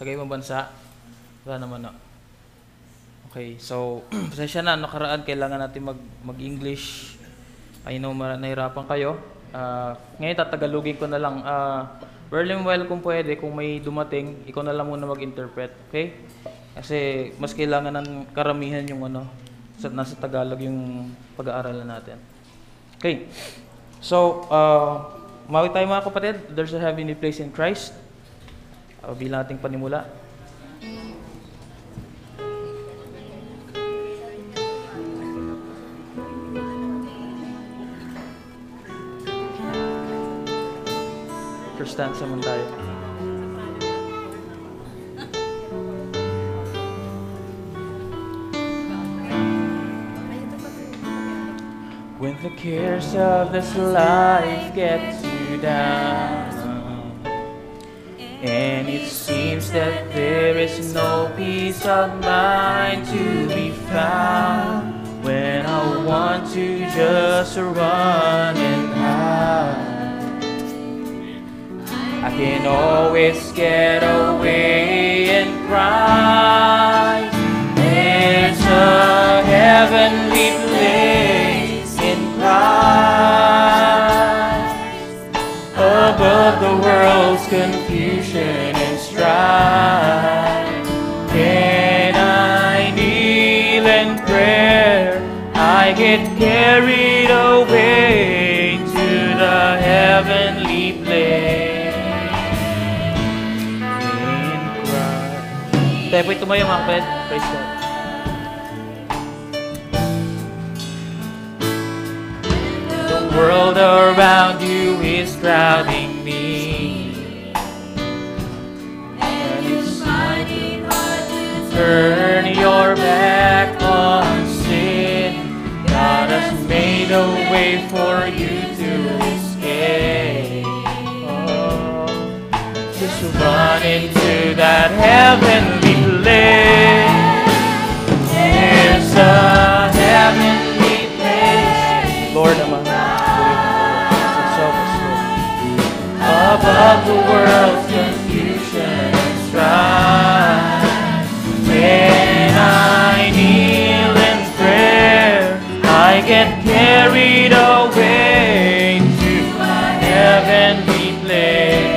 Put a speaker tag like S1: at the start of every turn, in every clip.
S1: Tagay mo bansa? Wala naman na. Okay, so, pasensya na, nakaraan, kailangan natin mag-English. I know, nahirapan kayo. Ngayon, tatagalogin ko na lang. Well, kung pwede, kung may dumating, ikaw na lang muna mag-interpret, okay? Kasi, mas kailangan ng karamihan yung nasa Tagalog yung pag-aaralan natin. Okay, so, mawi tayo mga kapatid. There's a heavenly place in Christ. Bilang ating panimula. First stanza muna tayo. When the cares of this life get you down, and it seems that there is no peace of mind to be found, when I want to just run and hide, I can always get away in Christ. There's a heavenly place in Christ, above the world's confusion and strife. Can I kneel in prayer? I get carried away to the heavenly place. Tayo po'y tumayo mga kapatid. Praise God. The world around you is drowning me, and it's mighty hard to turn your back on sin. God has made a way for you to escape. Just run into that heavenly place. There's a heavenly place, Lord, above the world's confusion and strife. When I kneel in prayer, I get carried away to a heavenly place.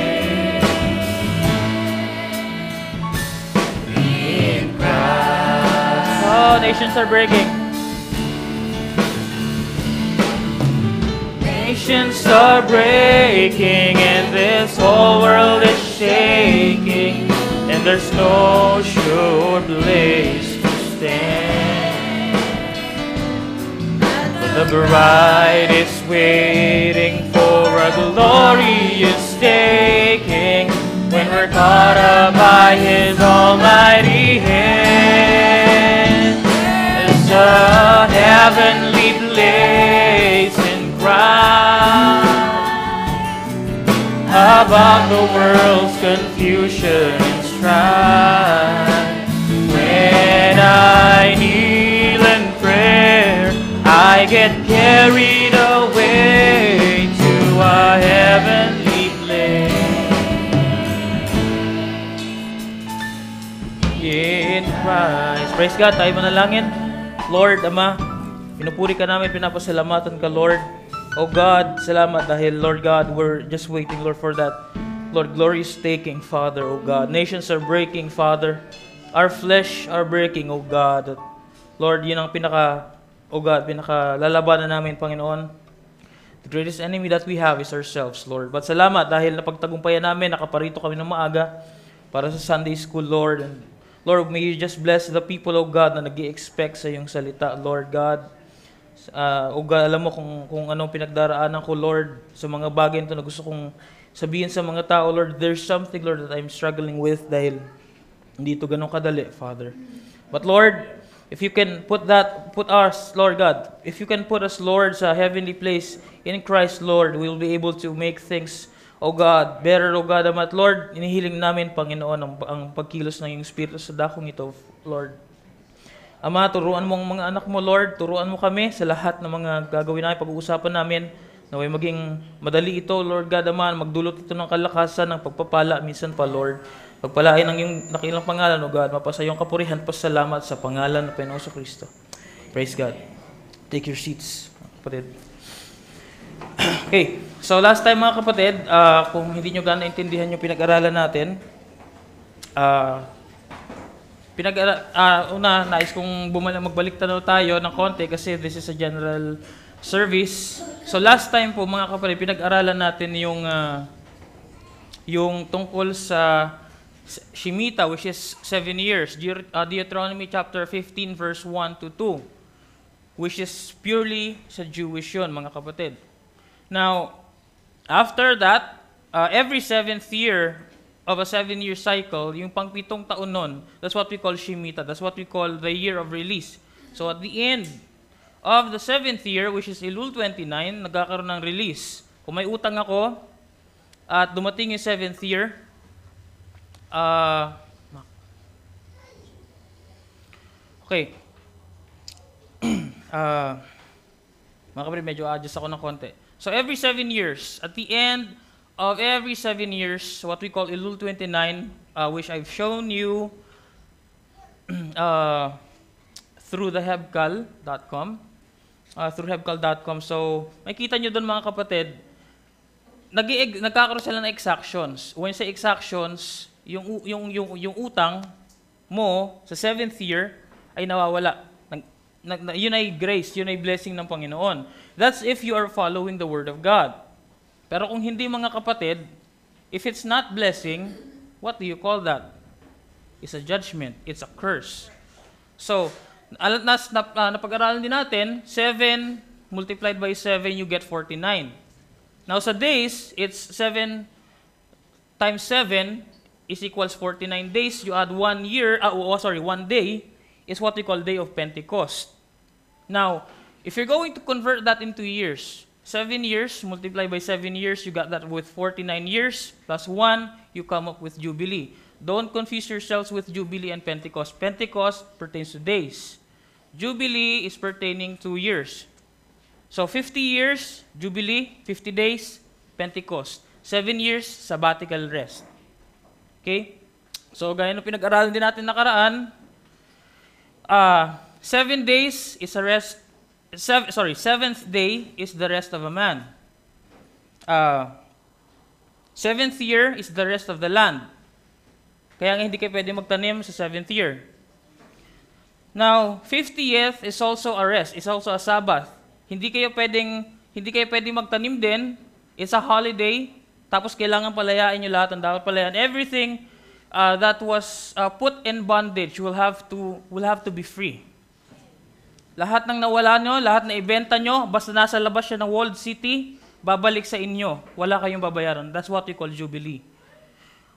S1: Oh, nations are breaking. Nations are breaking, and this whole world is shaking, and there's no sure place to stand. But the bride is waiting for a glorious taking, when we're caught up by His almighty hand. There's a heavenly place in Christ, above the world's confusion and strife. When I kneel in prayer, I get carried away to a heavenly place in Christ. Praise God. Tayo manalangin. Lord, Ama, pinupuri ka namin, pinapasalamatan ka, Lord. Oh God, salamat dahil, Lord God, we're just waiting, Lord, for that, Lord, glorious taking, Father, oh God. Nations are breaking, Father. Our flesh are breaking, oh God. Lord, yun ang pinakalalabanan namin, Panginoon. The greatest enemy that we have is ourselves, Lord. But salamat dahil napagtagumpayan namin, nakaparito kami ng maaga para sa Sunday school, Lord. And Lord, may you just bless the people, oh God, na nag-i-expect sa iyong salita, Lord God. O God, alam mo kung anong pinagdaraanan ko, Lord, sa mga bagay nito na gusto kong sabihin sa mga tao, Lord. There's something, Lord, that I'm struggling with dahil hindi ito ganun kadali, Father. But Lord, if you can put us, Lord God, if you can put us, Lord, sa heavenly place in Christ, Lord, we'll be able to make things, oh God, better, oh God. At Lord, inihiling namin, Panginoon, ang pagkilos ng iyong Espiritu sa dakong ito, Lord. Ama, turuan mo ang mga anak mo, Lord. Turuan mo kami sa lahat ng mga gagawin namin, pag-uusapan namin. Naway maging madali ito, Lord God, Ama. Magdulot ito ng kalakasan, ng pagpapala, minsan pa, Lord. Pagpalain ang iyong nakilang pangalan, O God. Mapasa iyong kapurihan, pasalamat sa pangalan ng Panginoon Kristo. Praise God. Take your seats, mga kapatid. Okay, so last time mga kapatid, kung hindi nyo gano'n naintindihan yung pinag-aralan natin, nais kong magbalik tanaw tayo ng konti kasi this is a general service. So last time po mga kapatid, pinag-aralan natin yung tungkol sa Shemitah, which is 7 years, Deuteronomy chapter 15 verse 1 to 2, which is purely sa Jewish yun mga kapatid. Now, after that, every 7th year of a 7-year cycle, yung pang-pitong taon nun, that's what we call Shemitah. That's what we call the year of release. So at the end of the 7th year, which is Elul 29, nagkakaroon ng release. Kung may utang ako, at dumating yung 7th year, okay. Mga kapatid, medyo adjust ako ng konti. So every 7 years, at the end of every 7 years, what we call Elul 29, which I've shown you through the hebcal.com. Through hebcal.com. So, makita nyo doon mga kapatid, nagkakaroon sila ng exactions. When say exactions, yung utang mo sa 7th year ay nawawala. Yun ay grace, yun ay blessing ng Panginoon. That's if you are following the Word of God. Pero kung hindi mga kapatid, if it's not blessing, what do you call that? It's a judgment. It's a curse. So, napag-aralan din natin, 7 multiplied by 7, you get 49. Now sa days, it's 7 times 7 is equals 49 days. You add 1 year, 1 day, is what we call Day of Pentecost. Now, if you're going to convert that into years, 7 years multiplied by 7 years, you got that with 49 years, plus 1, you come up with Jubilee. Don't confuse yourselves with Jubilee and Pentecost. Pentecost pertains to days. Jubilee is pertaining to years. So 50 years, Jubilee, 50 days, Pentecost. 7 years, sabbatical rest. Okay? So gaya ng pinag-aralan din natin nakaraan, 7 days is a rest. 7th day is the rest of a man. 7th year is the rest of the land. Kaya nga hindi kayo pwede magtanim sa 7th year. Now, 50th is also a rest. It's also a Sabbath. Hindi kayo pwedeng magtanim din. It's a holiday. Tapos kailangan palayain nyo lahat ng dapat palayain. Everything that was put in bondage will have to be free. Lahat ng nawala nyo, lahat na ibenta nyo, basta nasa labas siya ng walled city, babalik sa inyo. Wala kayong babayaran. That's what we call Jubilee.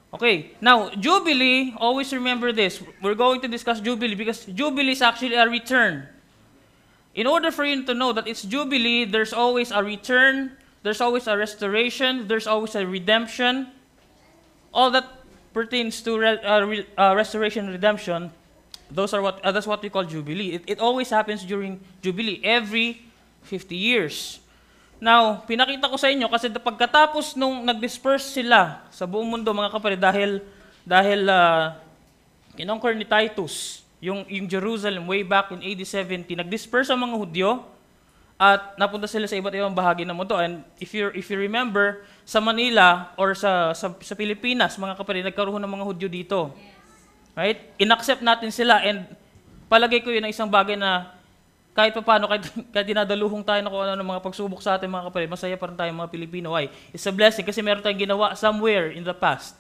S1: Okay, now, Jubilee, always remember this. We're going to discuss Jubilee because Jubilee is actually a return. In order for you to know that it's Jubilee, there's always a return, there's always a restoration, there's always a redemption. All that pertains to restoration and redemption. That's what we call Jubilee. It always happens during Jubilee, every 50 years. Now, pinakita ko sa inyo kasi pagkatapos nung nag-disperse sila sa buong mundo mga kapatid dahil kinonquer ni Titus yung Jerusalem way back in AD 70, nag-disperse ang mga Hudyo at napunta sila sa iba't ibang bahagi ng mundo. And if you remember, sa Manila or sa Pilipinas, mga kapatid, nagkaroon ng mga Hudyo dito. Right? Inaccept natin sila and palagay ko yun ang isang bagay na kahit pa paano, kahit dinadaluhong tayo na kung ano ng mga pagsubok sa atin mga kapatid, masaya pa rin tayo mga Pilipino. Why? It's a blessing kasi meron tayong ginawa somewhere in the past.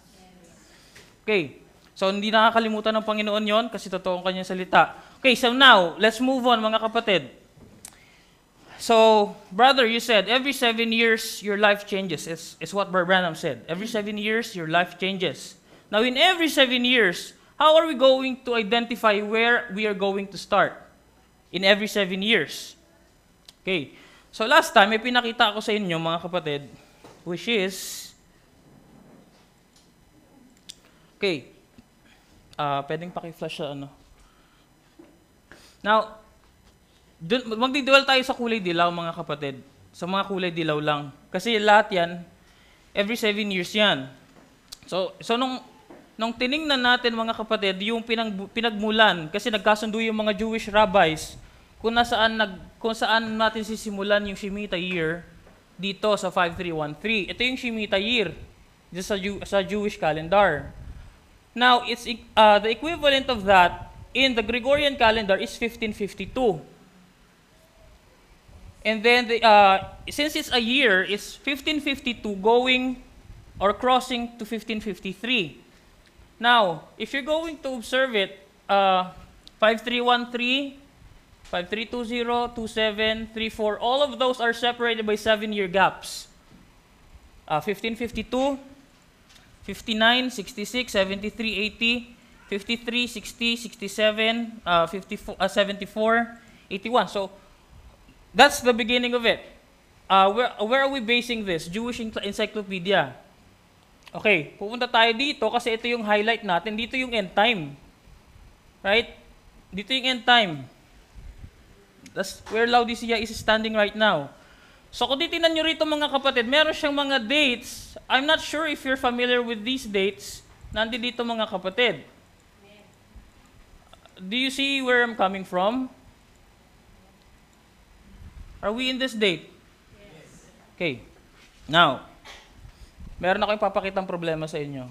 S1: Okay. So, hindi nakakalimutan ng Panginoon yon kasi totoo ang kanyang salita. Okay, so now, let's move on mga kapatid. So, brother, you said, every 7 years, your life changes. It's what Brother Branham said. Every 7 years, your life changes. Now, in every 7 years, how are we going to identify where we are going to start? In every 7 years. Okay. So last time, may pinakita ako sa inyo, mga kapatid, which is, okay, pwedeng paki-flash sa ano. Now, magdidual tayo sa kulay dilaw, mga kapatid. Sa mga kulay dilaw lang. Kasi lahat yan, every 7 years yan. So nung nung tiningnan natin mga kapatid, yung pinagmulan, kasi nagkasundo yung mga Jewish rabbis, kung saan natin sisimulan yung Shemitah year, dito sa 5313. Ito yung Shemitah year, just sa Jewish calendar. Now, the equivalent of that in the Gregorian calendar is 1552. And then, since it's a year, it's 1552 going or crossing to 1553. Now, if you're going to observe it, 5313, 5320, 27, 34, all of those are separated by 7-year gaps. 1552, 59, 66, 73, 80, 53, 60, 67, 74, 81. So, that's the beginning of it. Where are we basing this? Jewish Encyclopedia. Okay, pupunta tayo dito kasi ito yung highlight natin. Dito yung end time. Right? Dito yung end time. That's where Laodicea is standing right now. So kung titingnan nyo rito mga kapatid, meron siyang mga dates. I'm not sure if you're familiar with these dates. Nandito dito mga kapatid. Do you see where I'm coming from? Are we in this date? Yes. Okay. Now, meron ako ipapakitang problema sa inyo.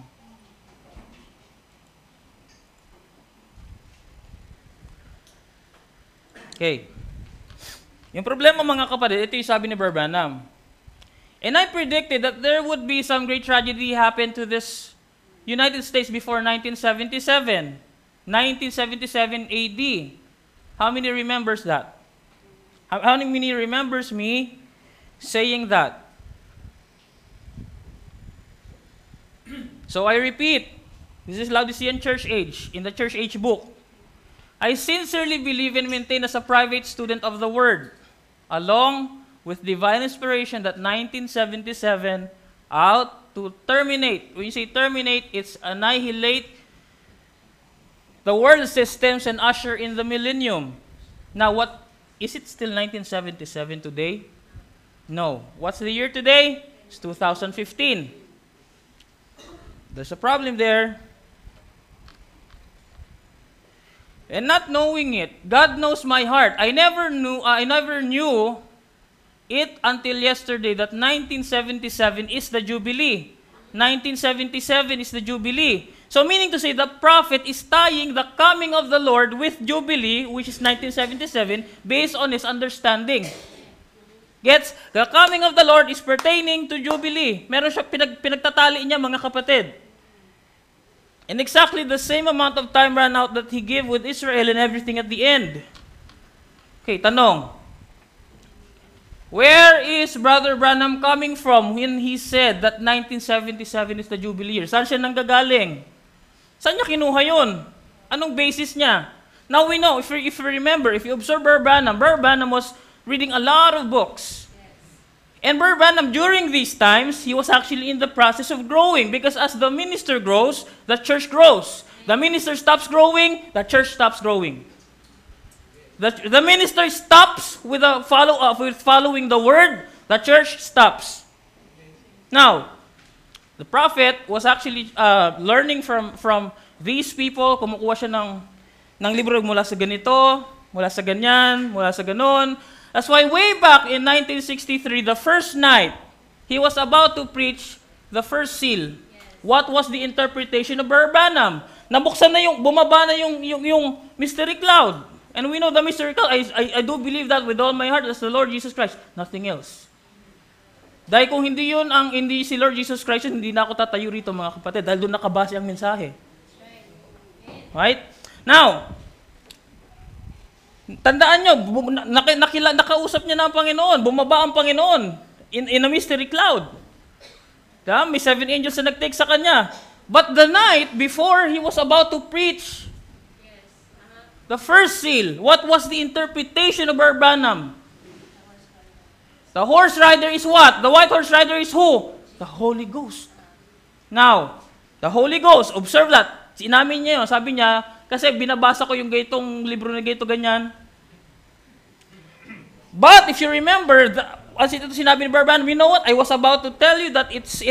S1: Okay. Yung problema mga kapatid, ito yung sabi ni Brother Branham. And I predicted that there would be some great tragedy happen to this United States before 1977. 1977 AD. How many remembers that? How many remembers me saying that? So I repeat, this is Laodicean Church Age, in the Church Age book. I sincerely believe and maintain as a private student of the Word, along with divine inspiration, that 1977 out to terminate. When you say terminate, it's annihilate the world systems and usher in the millennium. Now, is it still 1977 today? No. What's the year today? It's 2015. There's a problem there. And not knowing it, God knows my heart. I never knew it until yesterday that 1977 is the Jubilee. 1977 is the Jubilee. So meaning to say, the prophet is tying the coming of the Lord with Jubilee, which is 1977, based on his understanding. Gets? The coming of the Lord is pertaining to Jubilee. Meron siya pinagtatali niya mga kapatid. And exactly the same amount of time ran out that he gave with Israel and everything at the end. Okay, tanong. Where is Brother Branham coming from when he said that 1977 is the Jubilee year? Saan siya nanggagaling? Saan niya kinuha yun? Anong basis niya? Now we know, if you remember, if you observe Brother Branham was reading a lot of books. And Brother Branham, during these times, he was actually in the process of growing, because as the minister grows, the church grows. The minister stops growing, the church stops growing. The minister stops with following the word, the church stops. Now, the prophet was actually learning from these people. Kumukuha siya ng libro mula sa ganito, mula sa ganyan, mula sa ganon. That's why way back in 1963, the first night, he was about to preach the first seal. What was the interpretation of Brother Branham? Nabuksan na bumaba na yung mystery cloud. And we know the mystery cloud. I do believe that with all my heart, as the Lord Jesus Christ. Nothing else. Dahil kung hindi si Lord Jesus Christ, hindi na ako tatayo rito mga kapatid. Dahil doon nakabase ang mensahe. Right? Now, tandaan nyo, nakausap niya na ang Panginoon. Bumaba ang Panginoon in a mystery cloud. Diba? May 7 angels na nag-take sa kanya. But the night before he was about to preach the first seal, what was the interpretation of Brother Branham? The horse rider is what? The white horse rider is who? The Holy Ghost. Now, the Holy Ghost, observe that. Sinamin niya yun, sabi niya, kasi binabasa ko yung gaytong libro na gayto ganyan. But if you remember, as ito sinabi ni Brother Branham, you know what? I was about to tell you that it's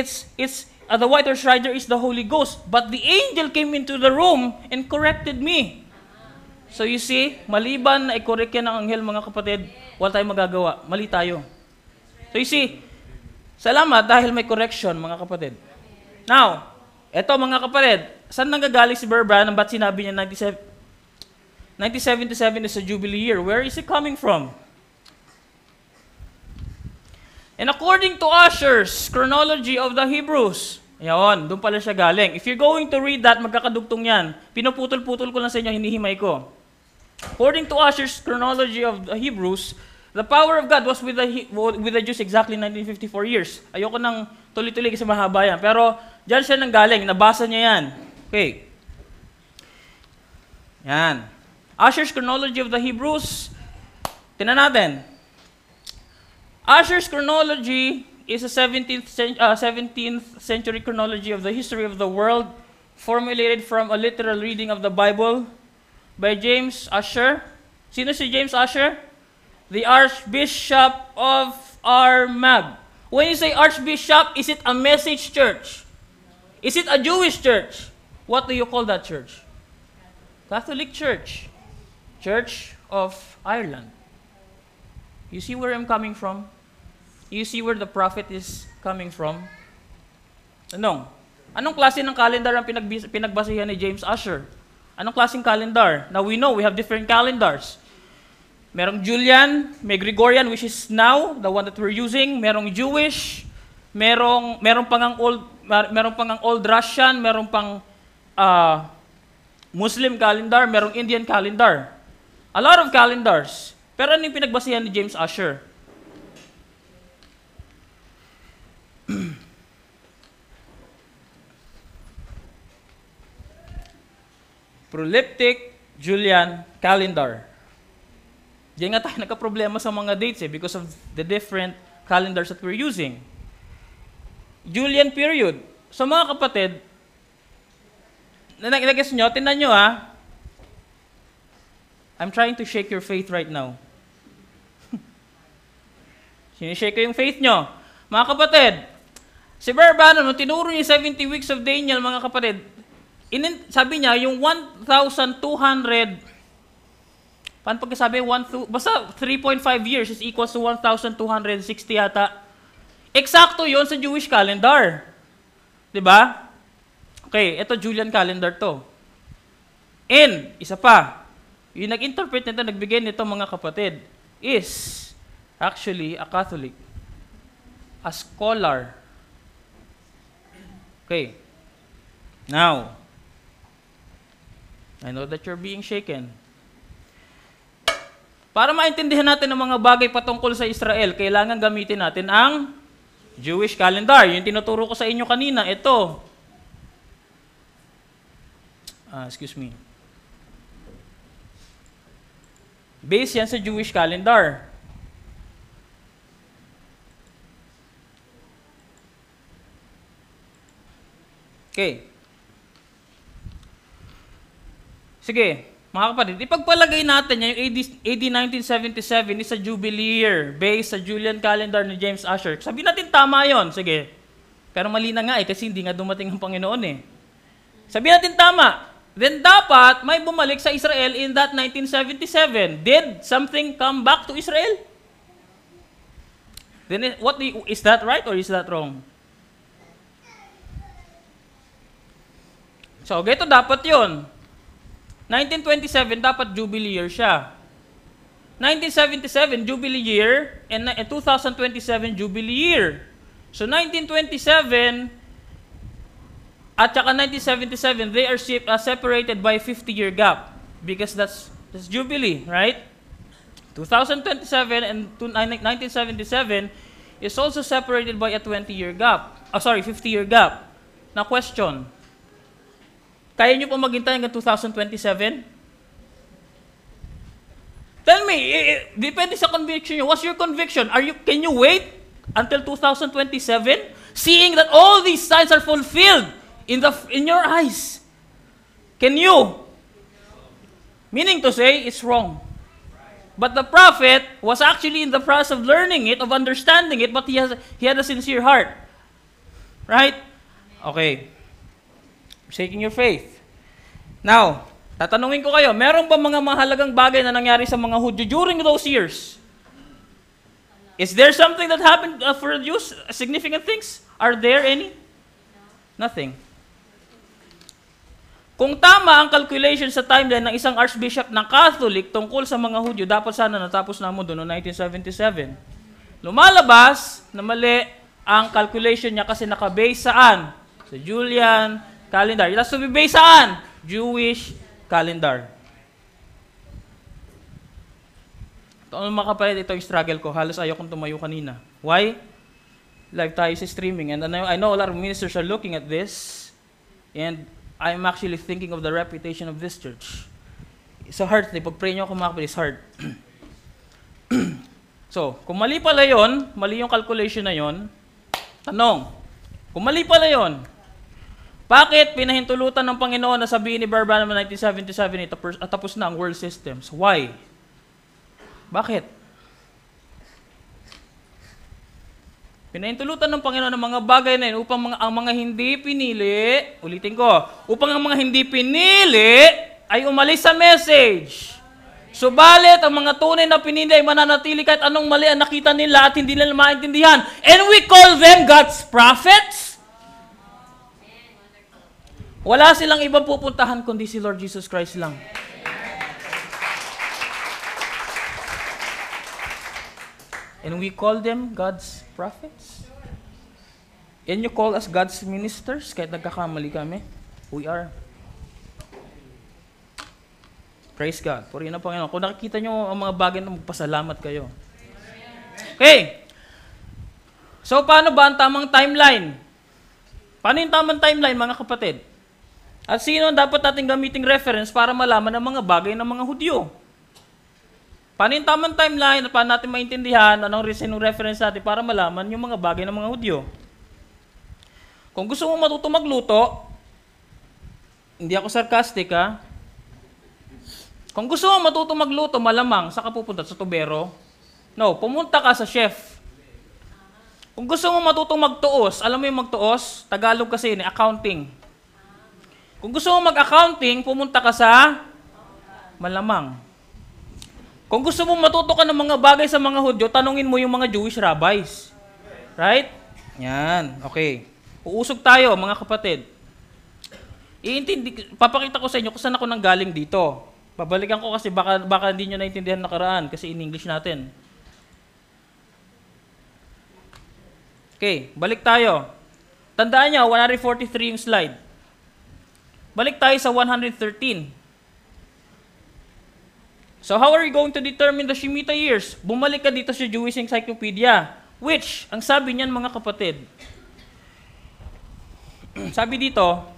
S1: The white horse rider is the Holy Ghost. But the angel came into the room and corrected me. So you see, maliban na i-correct yan ng anghel, mga kapatid, wala tayong magagawa. Mali tayo. So you see, salamat dahil may correction, mga kapatid. Now, eto mga kapatid, saan nanggagaling si Brother Branham? Ba't sinabi niya 1977 is a Jubilee year? Where is it coming from? And according to Ussher's chronology of the Hebrews, yun, doon pala siya galing. If you're going to read that, magkakadugtong yan. Pinuputol-putol ko lang sa inyo, hinihimay ko. According to Ussher's chronology of the Hebrews, the power of God was with the Jews exactly 1954 years. Ayoko nang tuloy-tuloy kasi mahaba yan. Pero dyan siya nang galing, nabasa niya yan. Okay. Yan. Ussher's chronology of the Hebrews, tingnan natin. Ussher's chronology is a 17th century chronology of the history of the world, formulated from a literal reading of the Bible by James Ussher. Sino si James Ussher? The Archbishop of Armagh. When you say Archbishop, is it a message church? Is it a Jewish church? What do you call that church? Catholic Church. Church of Ireland. You see where I'm coming from? You see where the prophet is coming from? Anong klase ng calendar ang pinagbasihan ni James Ussher? Anong klaseng calendar? Now we know we have different calendars. Merong Julian, may Gregorian, which is now the one that we're using. Merong Jewish, merong pang ang Old Russian, merong pang Muslim calendar, merong Indian calendar. A lot of calendars. Pero ano yung pinagbasihan ni James Ussher? Proleptic Julian calendar. Diyan nga tayo nagka-problema sa mga dates because of the different calendars that we're using. Julian period. So mga kapatid, nag-guess nyo, tingnan nyo I'm trying to shake your faith right now. Sinishake ko yung faith nyo. Mga kapatid, si Brother Branham, nung tinuro niya 70 weeks of Daniel, mga kapatid, sabi niya, yung 1,200, paano pagkasabi? Basta 3.5 years is equals to 1,260 yata. Eksakto yon sa Jewish calendar. Diba? Okay, ito Julian calendar to. And, isa pa, yung nag-interpret nito, nagbigay nito mga kapatid, is actually a Catholic. A scholar. Okay. Now, I know that you're being shaken. Para maintindihan natin ang mga bagay patungkol sa Israel, kailangan gamitin natin ang Jewish calendar. Yung tinuturo ko sa inyo kanina, ito. Excuse me. Base yan sa Jewish calendar. Okay. Sige, mga kapatid, ipagpalagay natin yung AD 1977 is a Jubilee year based sa Julian calendar ni James Ussher. Sabihin natin tama yon, sige. Pero mali na nga kasi hindi nga dumating ang Panginoon Sabihin natin tama. Then dapat may bumalik sa Israel in that 1977. Did something come back to Israel? Then is that right or is that wrong? So, ganito dapat yon. 1927, dapat Jubilee year siya. 1977, Jubilee year, and 2027, Jubilee year. So, 1927 at saka 1977, they are separated by 50-year gap because that's Jubilee, right? 2027 and 1977 is also separated by a 20-year gap. 50-year gap. Now, question. Kaya nyo pa maghintay hanggang 2027? Tell me, depende sa conviction nyo. What's your conviction? Can you wait until 2027? Seeing that all these signs are fulfilled in your eyes. Can you? Meaning to say, it's wrong. But the prophet was actually in the process of learning it, of understanding it, but he had a sincere heart. Right? Okay. Shaking your faith. Now, tatanungin ko kayo, meron ba mga mahalagang bagay na nangyari sa mga Hudyo during those years? Is there something that happened for the Jews? Significant things? Are there any? Nothing. Kung tama ang calculation sa timeline ng isang archbishop ng Catholic tungkol sa mga Hudyo, dapat sana natapos na mo doon noong 1977. Lumalabas na mali ang calculation niya kasi nakabase saan? Sa Julian calendar. It has to be based saan? Jewish calendar. Ito mga kapatid, ito yung struggle ko. Halos ayaw kong tumayo kanina. Why? Live tayo sa streaming. And I know a lot of ministers are looking at this. And I'm actually thinking of the reputation of this church. It's a hard thing. Pag-pray nyo ako mga kapatid, it's hard. So, kung mali pala yun, mali yung calculation na yun, tanong, kung mali pala yun, bakit pinahintulutan ng Panginoon na sabihin ni Barbanam ng 1977 at tapos na ang world systems? Why? Bakit? Pinahintulutan ng Panginoon ng mga bagay na yun upang ang mga hindi pinili, ulitin ko, upang ang mga hindi pinili ay umalis sa message. Subalit, ang mga tunay na pinili ay mananatili kahit anong mali ang nakita nila at hindi nila maintindihan. And we call them God's prophets. Wala silang ibang pupuntahan kundi si Lord Jesus Christ lang. And we call them God's prophets. And you call us God's ministers kahit nagkakamali kami. We are. Praise God. Purihin ang Panginoon. Kung nakikita nyo ang mga bagay na magpasalamat kayo. Okay. So, paano ba ang tamang timeline? Paano yung tamang timeline, mga kapatid? At sino ang dapat natin gamiting reference para malaman ang mga bagay ng mga Hudyo? Paano yung tamang timeline at paano natin maintindihan anong reference natin para malaman yung mga bagay ng mga Hudyo? Kung gusto mo matuto magluto, hindi ako sarcastic ha, kung gusto mo matuto magluto, malamang, saan ka pupunta? Sa tubero? No, pumunta ka sa chef. Kung gusto mo matuto magtuos, alam mo yung magtuos? Tagalog kasi yun, accounting. Kung gusto mo mag-accounting, pumunta ka sa malamang. Kung gusto mo matuto ka ng mga bagay sa mga Hudyo, tanungin mo yung mga Jewish rabbis. Right? Yan, okay. Uusog tayo, mga kapatid. Papakita ko sa inyo kung saan ako nanggaling dito. Babalikan ko kasi baka hindi nyo naintindihan nakaraan kasi in English natin. Okay, balik tayo. Tandaan nyo, 143 yung slide. Balik tayo sa 113. So how are you going to determine the Shemitah years? Bumalik ka dito sa Jewish Encyclopedia. Which, ang sabi niyan mga kapatid, sabi dito,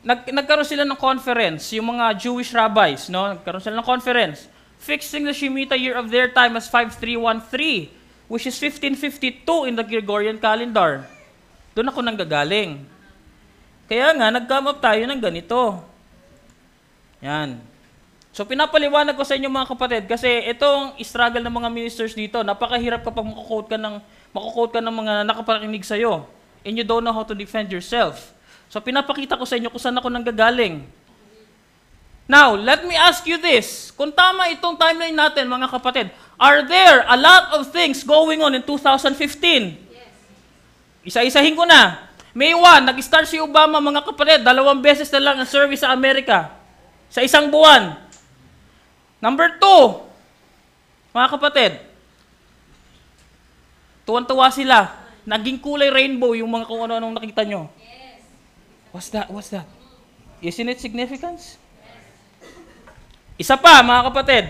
S1: nagkaroon sila ng conference, yung mga Jewish rabbis, no? Nagkaroon sila ng conference, fixing the Shemitah year of their time as 5313, which is 1552 in the Gregorian calendar. Doon ako nanggagaling. Kaya nga, nag-come up tayo ng ganito. Yan. So, pinapaliwanag ko sa inyo mga kapatid, kasi itong struggle ng mga ministers dito, napakahirap kapag makukode ka ng mga nakapakinig sa'yo, and you don't know how to defend yourself. So, pinapakita ko sa inyo kung saan ako nanggagaling. Now, let me ask you this. Kung tama itong timeline natin, mga kapatid, are there a lot of things going on in 2015? Yes. Isa-isahin ko na. May 1, nag-start si Obama, mga kapatid, 2 beses na lang ang service sa Amerika. Sa isang buwan. Number 2, mga kapatid, tuwan-tuwa sila. Naging kulay rainbow yung mga kung ano-anong nakita nyo. What's that? What's that? Isn't it significance? Isa pa, mga kapatid.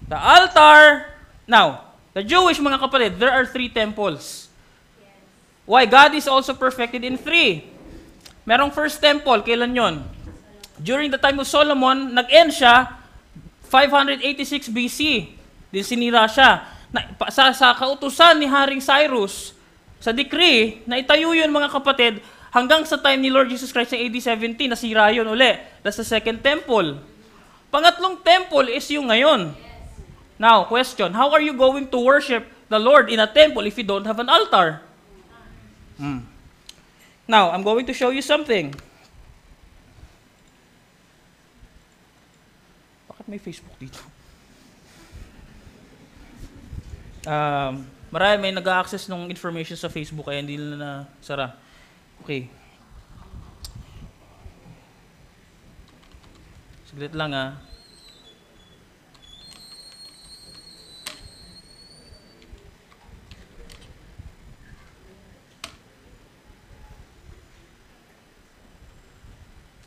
S1: The altar. Now, the Jewish, mga kapatid, there are 3 temples. Why? God is also perfected in 3. Merong first temple, kailan yon? During the time of Solomon, nag-end siya 586 BC. Din sinira siya. Sa kautusan ni Haring Cyrus, sa decree, na itayo yun, mga kapatid, hanggang sa time ni Lord Jesus Christ sa AD 70, nasira yun uli. That's the second temple. Pangatlong temple is yung ngayon. Now, question, how are you going to worship the Lord in a temple if you don't have an altar? Now, I'm going to show you something. Bakit may Facebook dito? May nag-access ng information sa Facebook kaya hindi nila nasara. Okay. Saglit lang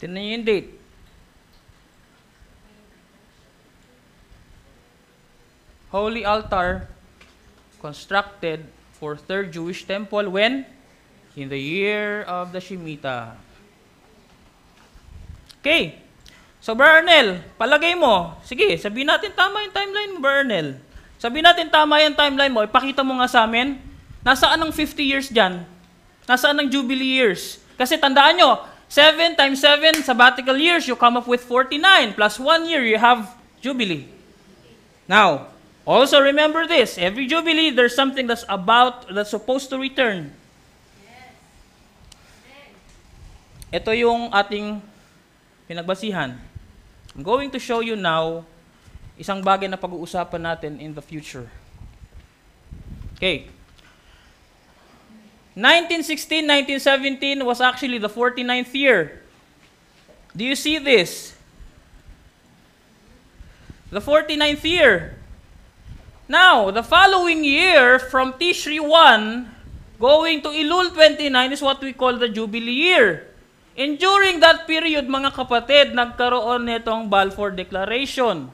S1: Tignan niyo yung date. Holy altar constructed for third Jewish temple when? In the year of the Shemitah. Okay. So, Bernel, palagay mo. Sige, sabihin natin tama yung timeline mo, Bernel. Sabihin natin tama yung timeline mo. Ipakita mo nga sa amin. Nasaan ang 50 years dyan? Nasaan ang Jubilee years? Kasi tandaan nyo, 7 times 7 sabbatical years, you come up with 49. Plus 1 year, you have Jubilee. Now, also remember this. Every Jubilee, there's something that's supposed to return. Ito yung ating pinagbasihan. I'm going to show you now isang bagay na pag-uusapan natin in the future. Okay. 1916, 1917 was actually the 49th year. Do you see this? The 49th year. Now, the following year, from Tishri 1, going to Elul 29 is what we call the Jubilee year. And during that period, mga kapatid, nagkaroon nitong Balfour Declaration.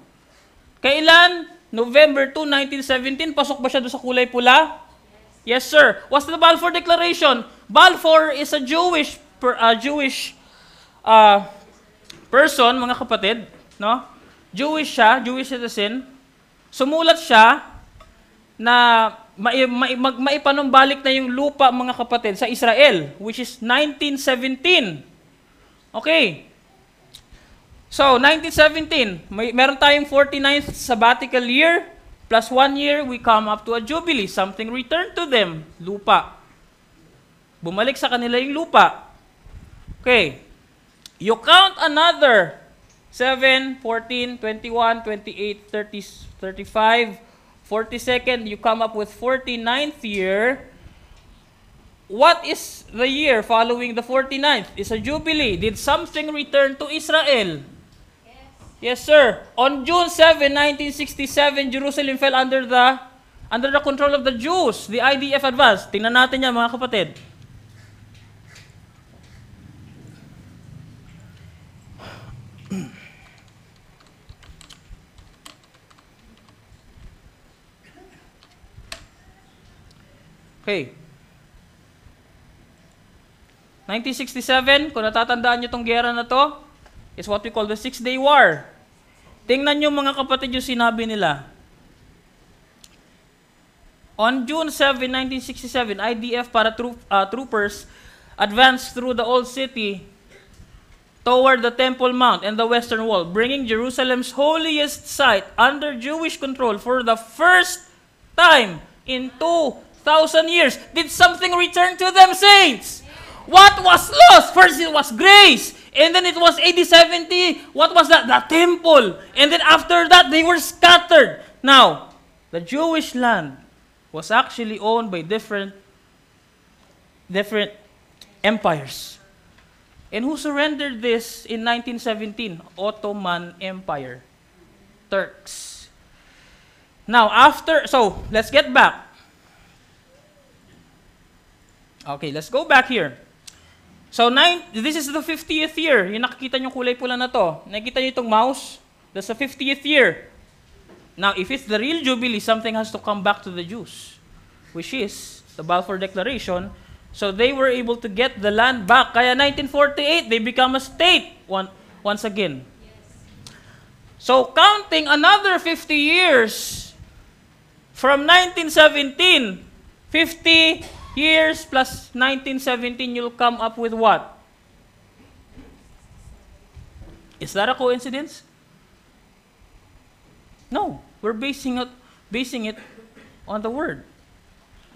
S1: Kailan? November 2, 1917. Pasok ba siya doon sa kulay pula? Yes, sir. What's the Balfour Declaration? Balfour is a Jewish person, mga kapatid, no? Jewish siya, Jewish citizen. Sumulat siya na maipanumbalik na yung lupa, mga kapatid, sa Israel, which is 1917. Okay. So, 1917, meron tayong 49th sabbatical year. Plus 1 year, we come up to a Jubilee. Something returned to them. Lupa. Bumalik sa kanila yung lupa. Okay. You count another 7, 14, 21, 28, 30, 35, 42nd, you come up with 49th year. What is the year following the 49th? It's a Jubilee. Did something return to Israel? Yes, sir. On June 7, 1967, Jerusalem fell under the control of the Jews. The IDF advanced. Tingnan natin yan, mga kapatid. Okay. 1967, kung natatandaan nyo itong gera na to, is what we call the Six-Day War. Tingnan nyo, mga kapatid, yung sinabi nila. On June 7, 1967, IDF troopers advanced through the old city toward the Temple Mount and the Western Wall, bringing Jerusalem's holiest site under Jewish control for the first time in 2,000 years. Did something return to them, saints? What was lost? First, it was grace. And then it was AD 70. What was that? The temple. And then after that, they were scattered. Now, the Jewish land was actually owned by different empires. And who surrendered this in 1917? Ottoman Empire. Turks. Now, let's get back. Okay, let's go back here. So, this is the 50th year. Yung nakikita nyo kulay pula na to. Nakikita nyo itong mouse? That's the 50th year. Now, if it's the real Jubilee, something has to come back to the Jews, which is the Balfour Declaration. So, they were able to get the land back. Kaya 1948, they become a state once again. So, counting another 50 years from 1917, 50 years plus 1917, you'll come up with what? Is that a coincidence? No. We're basing it on the word.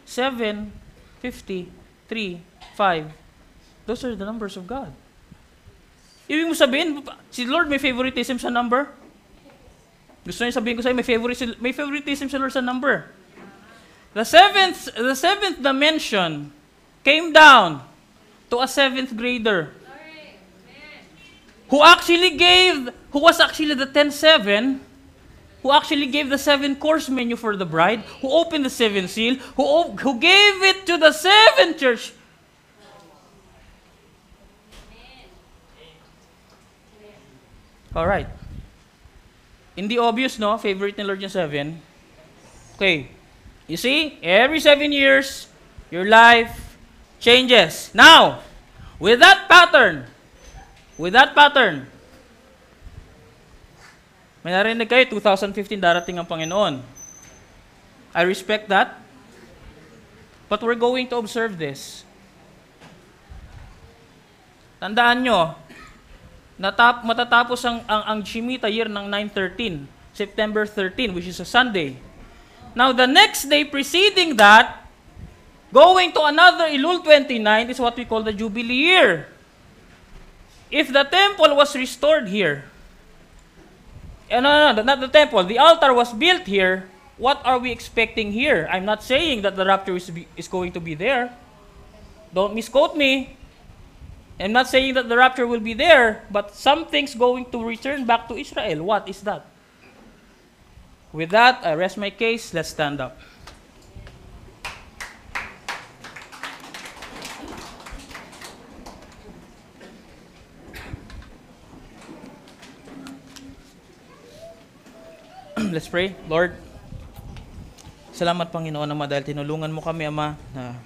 S1: 7, 50, 3, 5, Those are the numbers of God. Ibig mo sabihin, si Lord may favoritism sa number? Gusto niyo sabihin ko sa'yo, may favoritism si Lord sa number. The seventh dimension came down to a 7th grader who was actually the 10-7, who actually gave the 7-course menu for the bride, who opened the 7th seal, who gave it to the 7th church. Alright. Hindi obvious, no? Favorite ni Lord yung 7. Okay. You see, every 7 years, your life changes. Now, with that pattern, may narinig kayo, 2015 darating ang Panginoon. I respect that. But we're going to observe this. Tandaan nyo, matatapos ang Shemitah year ng 9/13, September 13, which is a Sunday. Now, the next day preceding that, going to another Elul 29 is what we call the Jubilee year. If the temple was restored here, not the temple, the altar was built here, what are we expecting here? I'm not saying that the rapture is going to be there. Don't misquote me. I'm not saying that the rapture will be there, but something's going to return back to Israel. What is that? With that, I rest my case. Let's stand up. Let's pray. Lord, salamat Panginoon Ama dahil tinulungan mo kami Ama na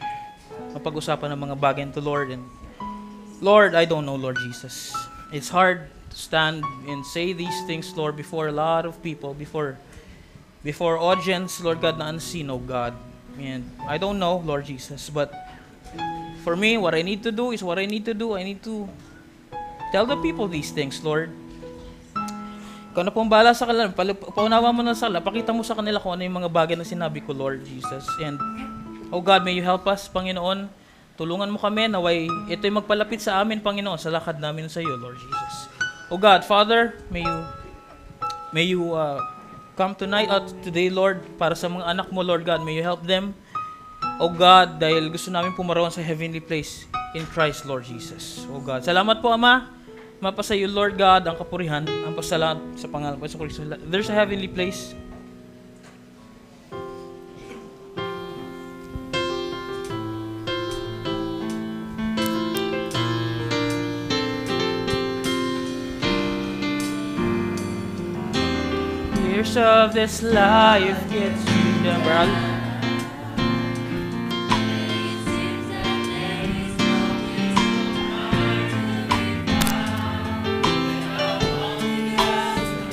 S1: mapag-usapan ng mga bagay to Lord. And Lord, I don't know Lord Jesus. It's hard to stand and say these things Lord before a lot of people, before audience Lord God na unseen, oh God. And I don't know Lord Jesus, but for me what I need to do is what I need to do. I need to tell the people these things Lord. Ikaw na pong bahala sa kanila, paunawa mo na sa kanila, pakita mo sa kanila kung ano yung mga bagay na sinabi ko, Lord Jesus. And, oh God, may you help us, Panginoon. Tulungan mo kami, naway ito'y magpalapit sa amin, Panginoon, sa lakad namin sa iyo, Lord Jesus. Oh God, Father, may you come today, Lord, para sa mga anak mo, Lord God. May you help them, oh God, dahil gusto namin pumarawan sa heavenly place in Christ, Lord Jesus. Oh God, salamat po, Ama. Mapasa iyo, Lord God, ang kapurihan, ang pasalamat sa pangalan po sa Kristo. There's a heavenly place. Years of this life gets you down, bro.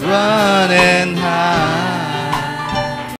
S2: Run and hide.